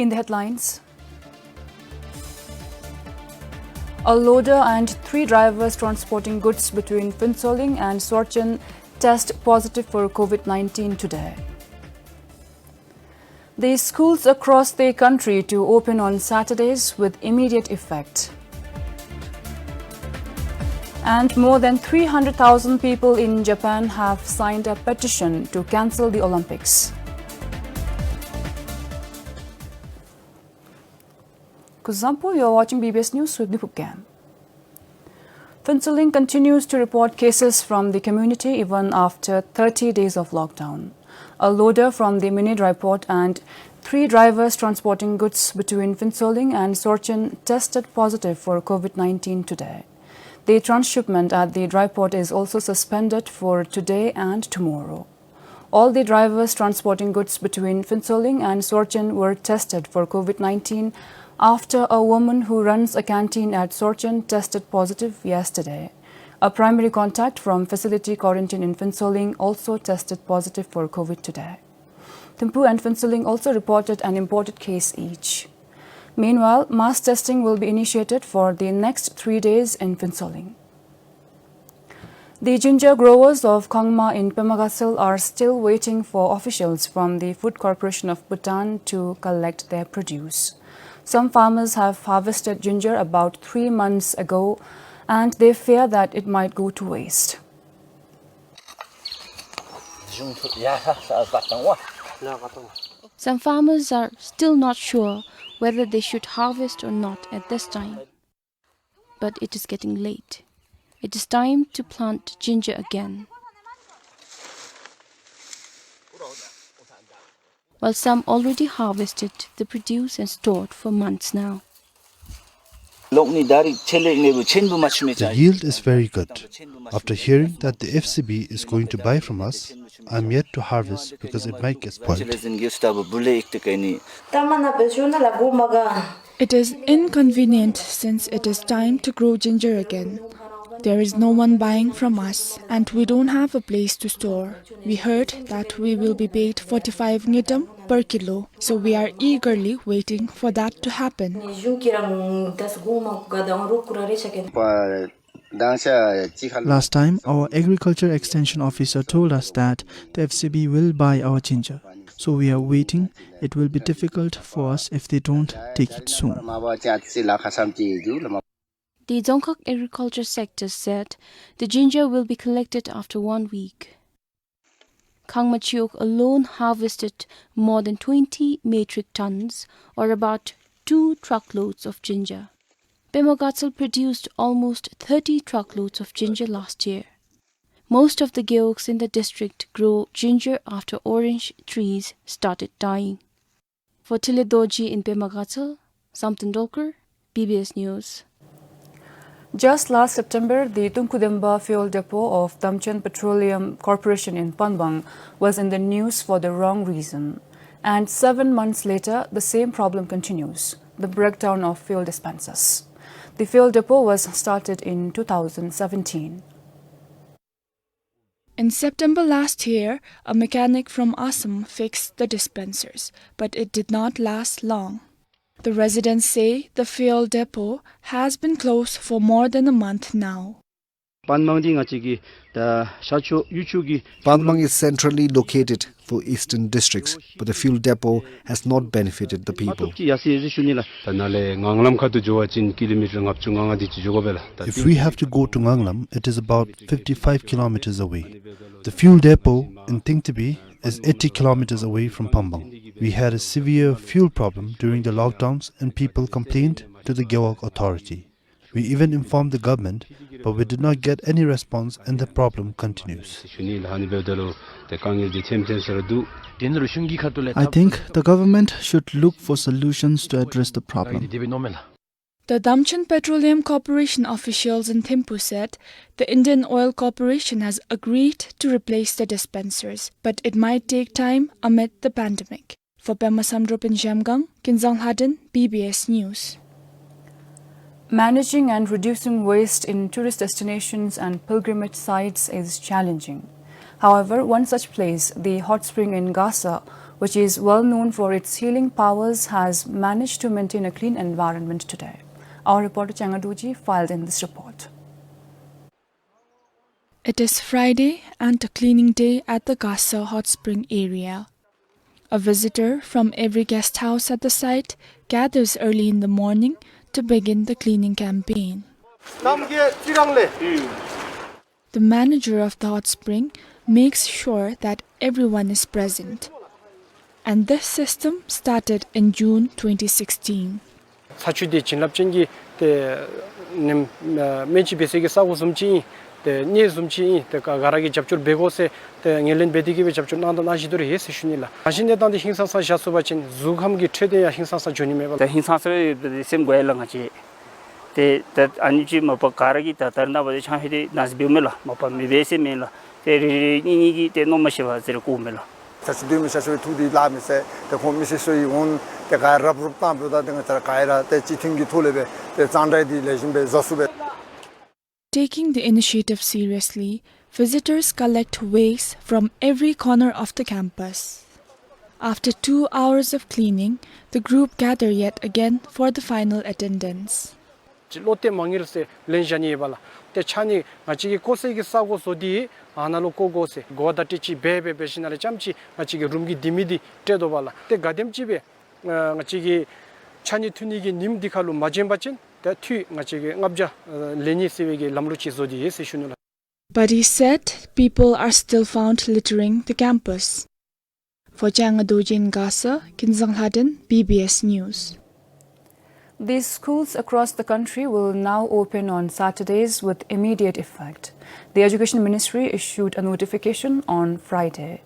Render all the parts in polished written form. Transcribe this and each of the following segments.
In the headlines, a loader and 3 drivers transporting goods between Finsoling and Sorchen test positive for COVID-19 today. The schools across the country to open on Saturdays with immediate effect. And more than 300,000 people in Japan have signed a petition to cancel the Olympics. Good example, you are watching BBS News with Nipuk Gam. Finsoling continues to report cases from the community even after 30 days of lockdown. A loader from the mini dry port and 3 drivers transporting goods between Finsoling and Sorchen tested positive for COVID-19 today. The transshipment at the dry port is also suspended for today and tomorrow. All the drivers transporting goods between Finsoling and Sorchen were tested for COVID-19 after a woman who runs a canteen at Sorchen tested positive yesterday. A primary contact from facility quarantine in Finsoling also tested positive for COVID today. Thimphu and Finsoling also reported an imported case each. Meanwhile, mass testing will be initiated for the next 3 days in Finsoling. The ginger growers of Kangma in Pemagasil are still waiting for officials from the Food Corporation of Bhutan to collect their produce. Some farmers have harvested ginger about 3 months ago, and they fear that it might go to waste. Some farmers are still not sure whether they should harvest or not at this time. But it is getting late. It is time to plant ginger again. While some already harvested the produce and stored for months now. The yield is very good. After hearing that the FCB is going to buy from us, I'm yet to harvest because it might get spoiled. It is inconvenient since it is time to grow ginger again. There is no one buying from us and we don't have a place to store. We heard that we will be paid 45 ngidam per kilo, so we are eagerly waiting for that to happen. Last time, our agriculture extension officer told us that the FCB will buy our ginger. So we are waiting. It will be difficult for us if they don't take it soon. The Dzongkhag agriculture sector said the ginger will be collected after 1 week. Kangmachiok alone harvested more than 20 metric tons, or about 2 truckloads of ginger. Pemagatsal produced almost 30 truckloads of ginger last year. Most of the geoks in the district grow ginger after orange trees started dying. For Tiledoji in Pemagatsal, Samtendolkar, BBS News. Just last September, the Tunkudemba fuel depot of Damchen Petroleum Corporation in Panbang was in the news for the wrong reason. And 7 months later, the same problem continues, the breakdown of fuel dispensers. The fuel depot was started in 2017. In September last year, a mechanic from Assam fixed the dispensers, but it did not last long. The residents say the fuel depot has been closed for more than a month now. Panbang is centrally located for eastern districts, but the fuel depot has not benefited the people. If we have to go to Nganglam, it is about 55 kilometers away. The fuel depot in Tingtibi is 80 kilometers away from Pambang. We had a severe fuel problem during the lockdowns and people complained to the Gewak authority. We even informed the government, but we did not get any response and the problem continues. I think the government should look for solutions to address the problem. The Damchen Petroleum Corporation officials in Thimphu said the Indian Oil Corporation has agreed to replace the dispensers, but it might take time amid the pandemic. For Pema Samdrup in Jamgang, Kinzang Haden, BBS News. Managing and reducing waste in tourist destinations and pilgrimage sites is challenging. However, one such place, the hot spring in Gasa, which is well known for its healing powers, has managed to maintain a clean environment today. Our reporter Changaduji filed in this report. It is Friday and a cleaning day at the Gasa hot spring area. A visitor from every guest house at the site gathers early in the morning to begin the cleaning campaign. The manager of the hot spring makes sure that everyone is present. And this system started in June 2016. 사추디 진납전기 때 멘치 베세게 싸고 숨지 때 니숨지 때 가라기 잡줄 베고세 때 녜렌 베디기베 잡줄 나도 나시도록 해서 슈닐라 아신데단데 행사사 샤소바친 주감기 최대야 행사사 조님에 때 행사사의 셈고엘랑 같이 때 아니지 뭐 가라기 다다나 버지 차히데 나스비메라 뭐 미베세 메라 때 니니기 때 노마시바 제르 고메라 사스디미 사스비 투디 라미세 때 홈미세소이 온 때 가라브르탄 보다 등가 가이라 때 지팅기 톨레베 때 잔다이디 레진베 자수베. Taking the initiative seriously, visitors collect waste from every corner of the campus. After 2 hours of cleaning, the group gather yet again for the final attendance. 롯데 망일세 렌샤니에발라 때 차니 마치기 코세기 싸고 소디 아나로 고고세 고다티치 베베베시나레 잠치 마치기 룸기 디미디 때도발라 때 가뎀집에 마치기 차니 투니기 님디칼로 마젬바친 티 마치기 납자 레니세베기 람루치 소디 예세슈누라. But he said people are still found littering the campus. For Changadojin Gasa, Kinzanghaden, BBS News. These schools across the country will now open on Saturdays with immediate effect. The Education Ministry issued a notification on Friday.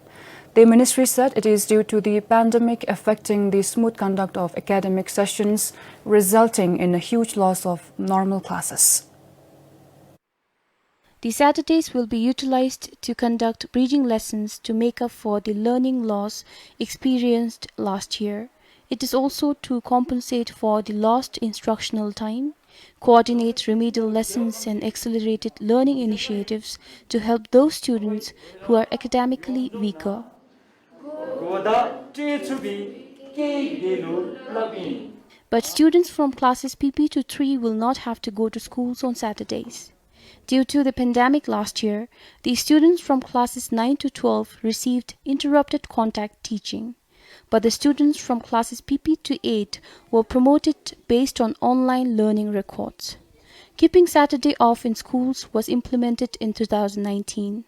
The ministry said it is due to the pandemic affecting the smooth conduct of academic sessions, resulting in a huge loss of normal classes. The Saturdays will be utilized to conduct bridging lessons to make up for the learning loss experienced last year. It is also to compensate for the lost instructional time, coordinate remedial lessons and accelerated learning initiatives to help those students who are academically weaker. But students from classes PP to 3 will not have to go to schools on Saturdays. Due to the pandemic last year, the students from classes 9 to 12 received interrupted contact teaching. But the students from classes PP to 8 were promoted based on online learning records. Keeping Saturday off in schools was implemented in 2019.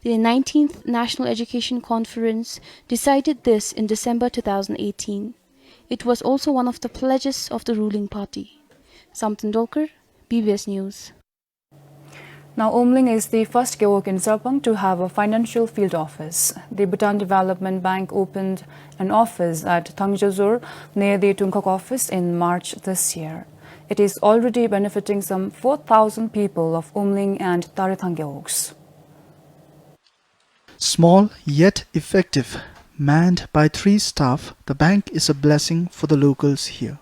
The 19th National Education Conference decided this in December 2018. It was also one of the pledges of the ruling party. Samtan Dolkar, BBS News. Now, Omling is the first Gewok in Serpong to have a financial field office. The Bhutan Development Bank opened an office at Thangjazur near the Tungkok office in March this year. It is already benefiting some 4,000 people of Omling and Taritang Gewoks. Small yet effective, manned by 3 staff, the bank is a blessing for the locals here.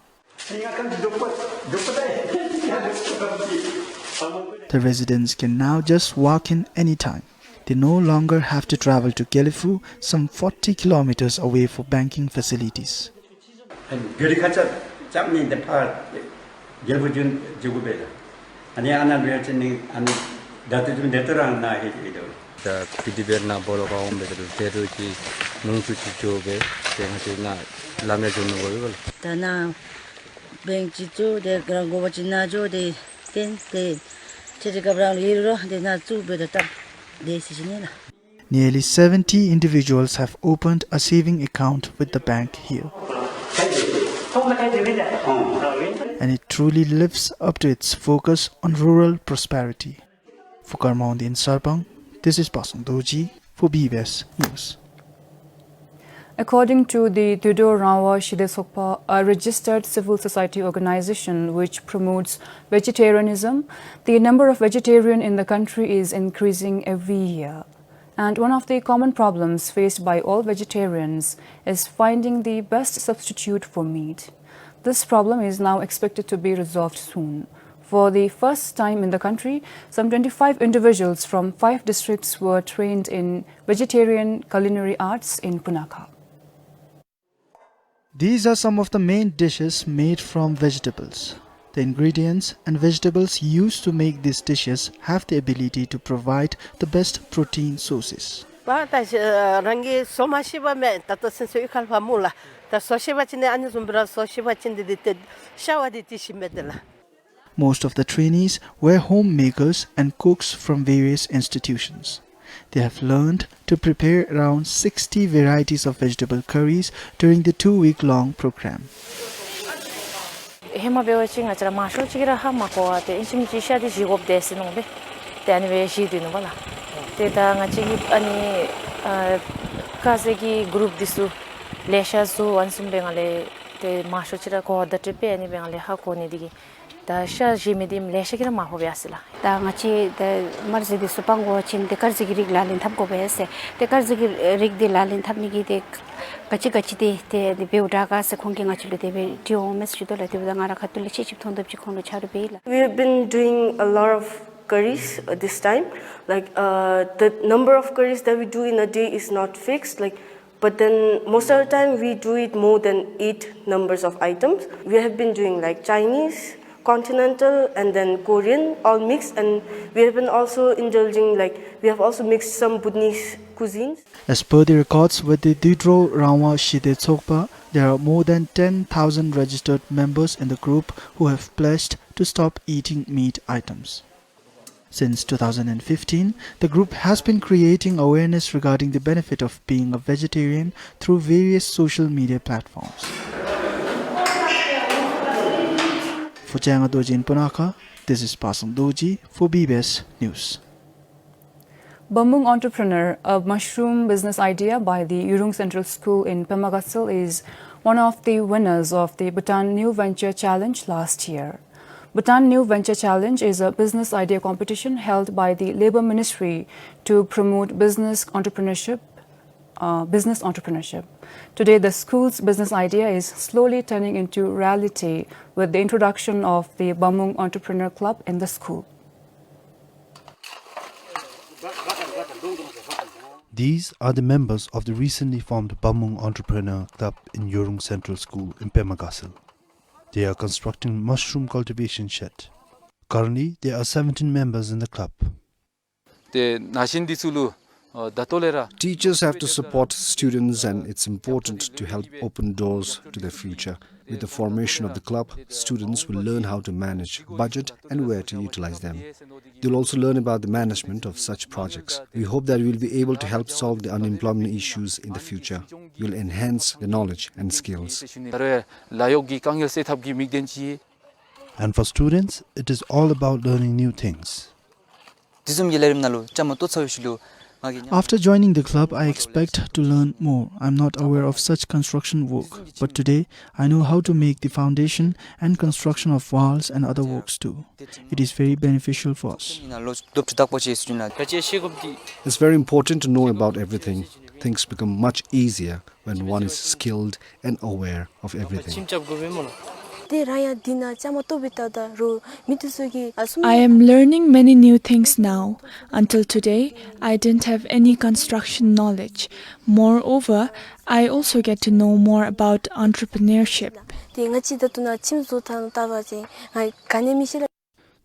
The residents can now just walk in anytime. They no longer have to travel to Gelifu, some 40 kilometers away for banking facilities. Nearly 70 individuals have opened a saving account with the bank here. And it truly lives up to its focus on rural prosperity. For Karmaundi in Sarpang, this is Pasang Doji for BBS News. According to the Tudor Rawa Shidesokpa, a registered civil society organization which promotes vegetarianism, the number of vegetarians in the country is increasing every year. And one of the common problems faced by all vegetarians is finding the best substitute for meat. This problem is now expected to be resolved soon. For the first time in the country, some 25 individuals from 5 districts were trained in vegetarian culinary arts in Punakha. These are some of the main dishes made from vegetables. The ingredients and vegetables used to make these dishes have the ability to provide the best protein sources. Most of the trainees were homemakers and cooks from various institutions. They have learned to prepare around 60 varieties of vegetable curries during the 2-week-long program. da sha jimedim leshikira ma hobyasila da ngachi de marzi de supango chin de karzigi rig lalin thap ko bese de karzigi rig de lalin thap ni gi de kachi kachi de beuda ga se khongki ngachi le de dio mes chido le de ngara khatul chi chip thondop chi khong char beila. We have been doing a lot of curries this time, like the number of curries that we do in a day is not fixed, like, but then most of the time we do it more than 8 numbers of items. We have been doing like Chinese, continental, and then Korean, all mixed, and we have been also indulging, like, we have also mixed some Bhutanese cuisines. As per the records with the Dudro Rawa Shide Tsokpa, there are more than 10,000 registered members in the group who have pledged to stop eating meat items. Since 2015, the group has been creating awareness regarding the benefit of being a vegetarian through various social media platforms. For Changa Doji in Punaka, this is Pasang Doji for BBS News. Bambung Entrepreneur, a mushroom business idea by the Urung Central School in Pemagatsal, is one of the winners of the Bhutan New Venture Challenge last year. Bhutan New Venture Challenge is a business idea competition held by the Labour Ministry to promote business entrepreneurship. Today, the school's business idea is slowly turning into reality with the introduction of the Bambung Entrepreneur Club in the school. These are the members of the recently formed Bambung Entrepreneur Club in Urung Central School in Pemagatsal. They are constructing mushroom cultivation shed. Currently, there are 17 members in the club. Teachers have to support students, and it's important to help open doors to their future. With the formation of the club, students will learn how to manage budget and where to utilize them. They'll also learn about the management of such projects. We hope that we'll be able to help solve the unemployment issues in the future. We'll enhance the knowledge and skills. And for students, it is all about learning new things. After joining the club, I expect to learn more. I'm not aware of such construction work, but today I know how to make the foundation and construction of walls and other works too. It is very beneficial for us. It's very important to know about everything. Things become much easier when one is skilled and aware of everything. I am learning many new things now. Until today, I didn't have any construction knowledge. Moreover, I also get to know more about entrepreneurship.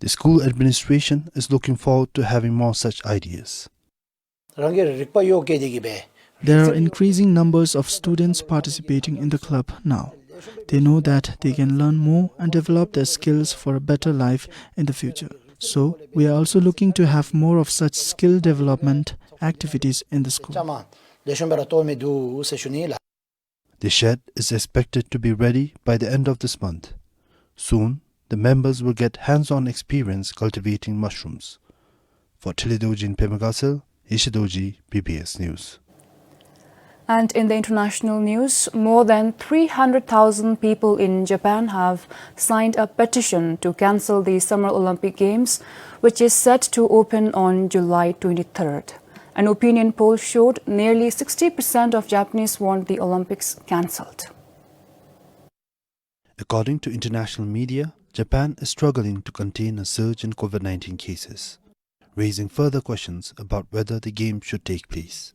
The school administration is looking forward to having more such ideas. There are increasing numbers of students participating in the club now. They know that they can learn more and develop their skills for a better life in the future. So, we are also looking to have more of such skill development activities in the school. The shed is expected to be ready by the end of this month. Soon, the members will get hands-on experience cultivating mushrooms. For Teledoji in Pemagatsal, Ishidoji, BBS News. And in the international news, more than 300,000 people in Japan have signed a petition to cancel the Summer Olympic Games, which is set to open on July 23rd. An opinion poll showed nearly 60% of Japanese want the Olympics cancelled. According to international media, Japan is struggling to contain a surge in COVID-19 cases, raising further questions about whether the Games should take place.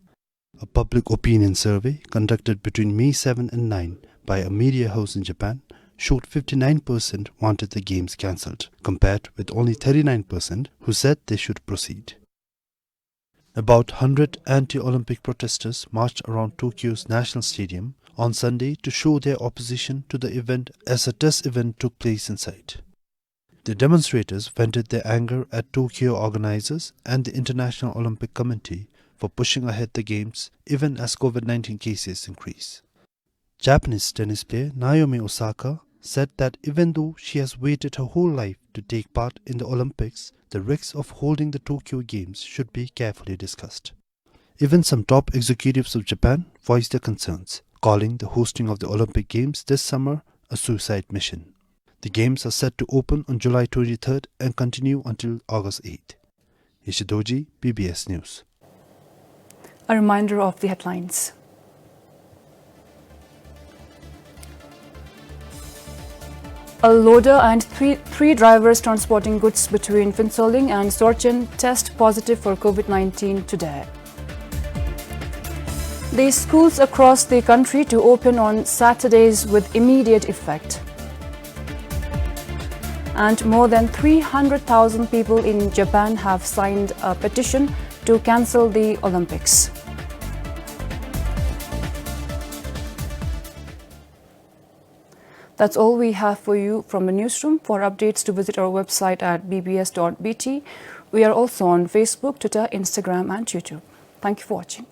A public opinion survey conducted between May 7 and 9 by a media house in Japan showed 59% wanted the games cancelled, compared with only 39% who said they should proceed. About 100 anti-Olympic protesters marched around Tokyo's National Stadium on Sunday to show their opposition to the event as a test event took place inside. The demonstrators vented their anger at Tokyo organizers and the International Olympic Committee for pushing ahead the games even as COVID-19 cases increase. Japanese tennis player Naomi Osaka said that even though she has waited her whole life to take part in the Olympics, the risks of holding the Tokyo Games should be carefully discussed. Even some top executives of Japan voiced their concerns, calling the hosting of the Olympic Games this summer a suicide mission. The Games are set to open on July 23rd and continue until August 8th. Ishidoji, BBS News. A reminder of the headlines. A loader and three drivers transporting goods between Finsoling and Sorchen test positive for COVID-19 today. The schools across the country to open on Saturdays with immediate effect. And more than 300,000 people in Japan have signed a petition to cancel the Olympics. That's all we have for you from the newsroom. For updates, to visit our website at bbs.bt. We are also on Facebook, Twitter, Instagram and YouTube. Thank you for watching.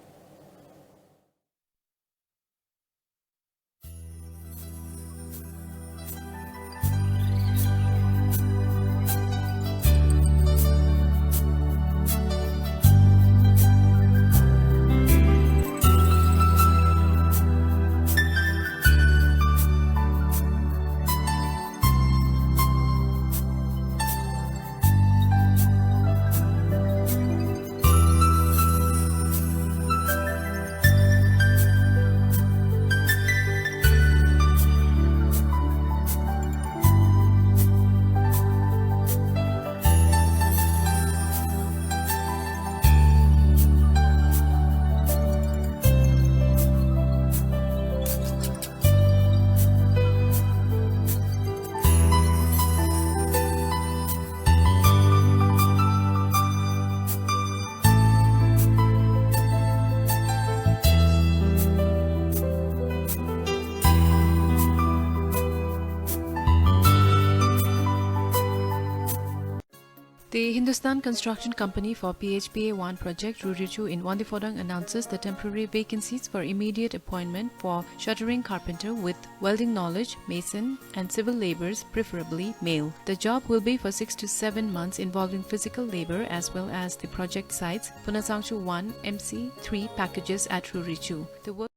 The Hindustan Construction Company for PHPA1 project Rurichu in Wandifodang announces the temporary vacancies for immediate appointment for shuttering carpenter with welding knowledge, mason and civil laborers, preferably male. The job will be for 6 to 7 months involving physical labor as well as the project sites Punasangchu 1 MC 3 packages at Rurichu. The work